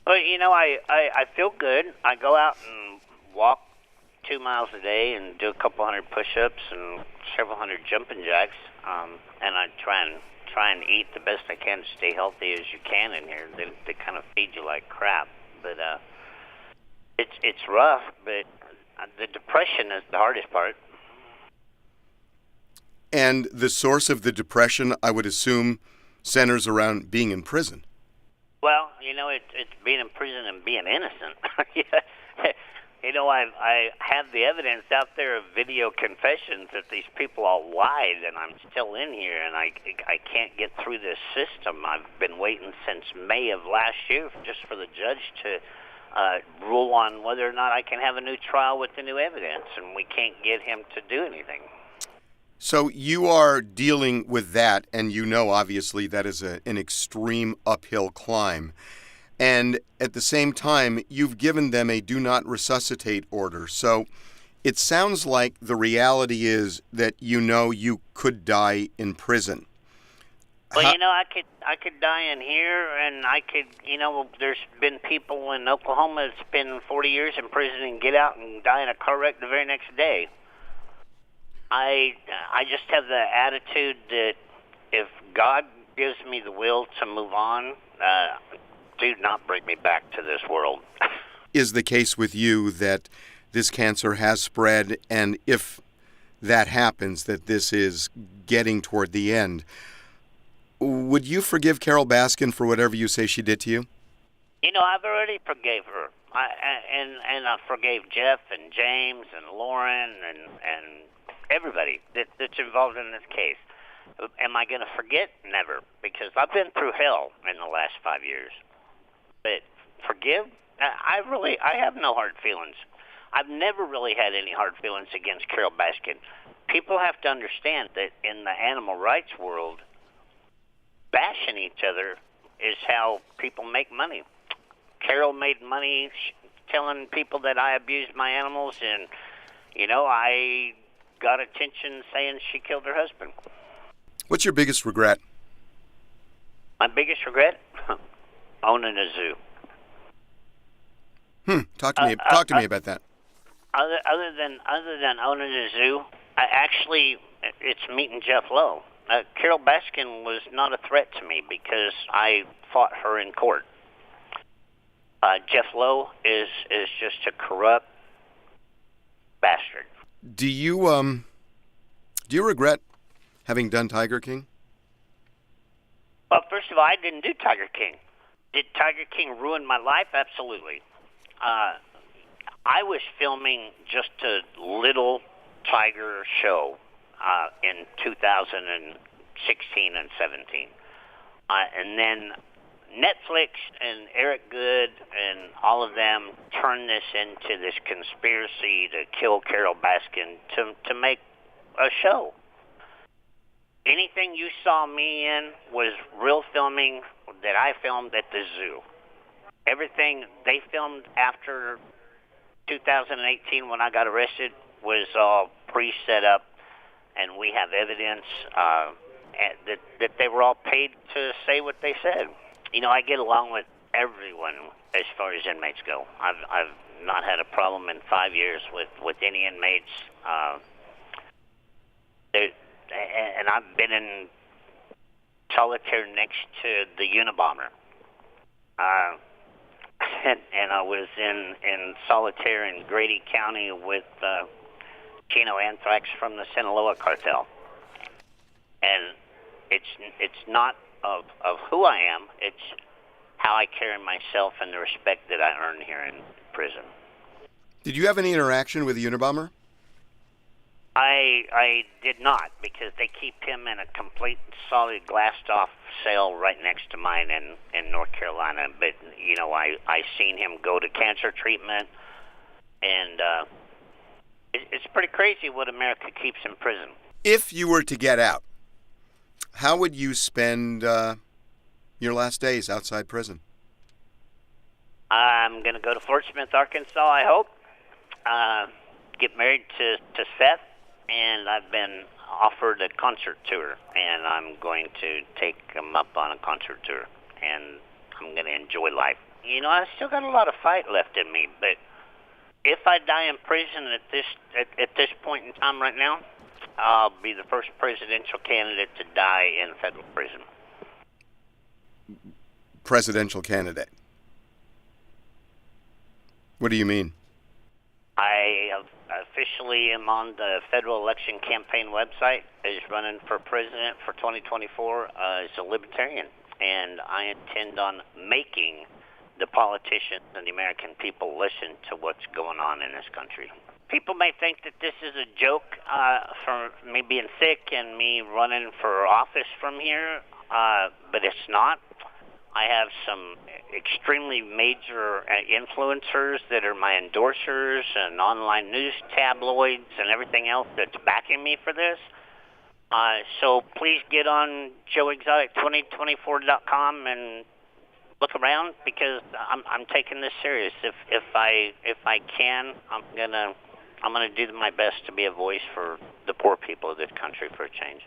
Well, I feel good. I go out and walk 2 miles a day and do a couple hundred push-ups and several hundred jumping jacks. And I try and eat the best I can to stay healthy as you can in here. They kind of feed you like crap, but it's rough. But the depression is the hardest part. And the source of the depression, I would assume, centers around being in prison. Well, it's being in prison and being innocent. I have the evidence out there of video confessions that these people all lied, and I'm still in here, and I can't get through this system. I've been waiting since May of last year just for the judge to rule on whether or not I can have a new trial with the new evidence, and we can't get him to do anything. So you are dealing with that, and obviously, that is an extreme uphill climb. And at the same time, you've given them a do not resuscitate order. So it sounds like the reality is that you could die in prison. Well, I could die in here, and I could, there's been people in Oklahoma that spend 40 years in prison and get out and die in a car wreck the very next day. I just have the attitude that if God gives me the will to move on, do not bring me back to this world. Is the case with you that this cancer has spread, and if that happens, that this is getting toward the end, would you forgive Carol Baskin for whatever you say she did to you? I've already forgave her. And I forgave Jeff and James and Lauren and everybody that's involved in this case. Am I going to forget? Never, because I've been through hell in the last 5 years. But forgive? I have no hard feelings. I've never really had any hard feelings against Carol Baskin. People have to understand that in the animal rights world, bashing each other is how people make money. Carol made money telling people that I abused my animals, and, I got attention saying she killed her husband. What's your biggest regret? My biggest regret? Owning a zoo. Talk to me about that. Other than owning a zoo, it's meeting Jeff Lowe. Carol Baskin was not a threat to me because I fought her in court. Jeff Lowe is just a corrupt bastard. Do you regret having done Tiger King? Well, first of all, I didn't do Tiger King. Did Tiger King ruin my life? Absolutely. I was filming just a little tiger show in 2016 and 17. And then Netflix and Eric Good and all of them turned this into this conspiracy to kill Carol Baskin to make a show. Anything you saw me in was real filming that I filmed at the zoo. Everything they filmed after 2018 when I got arrested was all pre-set up, and we have evidence that they were all paid to say what they said. I get along with everyone as far as inmates go. I've not had a problem in 5 years with any inmates. And I've been in solitary next to the Unabomber. And I was in solitary in Grady County with Chino Anthrax from the Sinaloa cartel. And it's not of who I am, it's how I carry myself and the respect that I earn here in prison. Did you have any interaction with the Unabomber? I did not, because they keep him in a complete solid glassed-off cell right next to mine in North Carolina. But, I seen him go to cancer treatment, and it's pretty crazy what America keeps in prison. If you were to get out, how would you spend your last days outside prison? I'm going to go to Fort Smith, Arkansas, I hope. Get married to Seth. And I've been offered a concert tour, and I'm going to take him up on a concert tour, and I'm going to enjoy life. You know, I still got a lot of fight left in me, but if I die in prison at this point in time right now, I'll be the first presidential candidate to die in federal prison. Presidential candidate. What do you mean? I officially am on the federal election campaign website as running for president for 2024 as a libertarian, and I intend on making the politicians and the American people listen to what's going on in this country. People may think that this is a joke for me being sick and me running for office from here, but it's not. I have some extremely major influencers that are my endorsers and online news tabloids and everything else that's backing me for this. So please get on joeexotic2024.com and look around, because I'm taking this serious. If I can, I'm gonna do my best to be a voice for the poor people of this country for a change.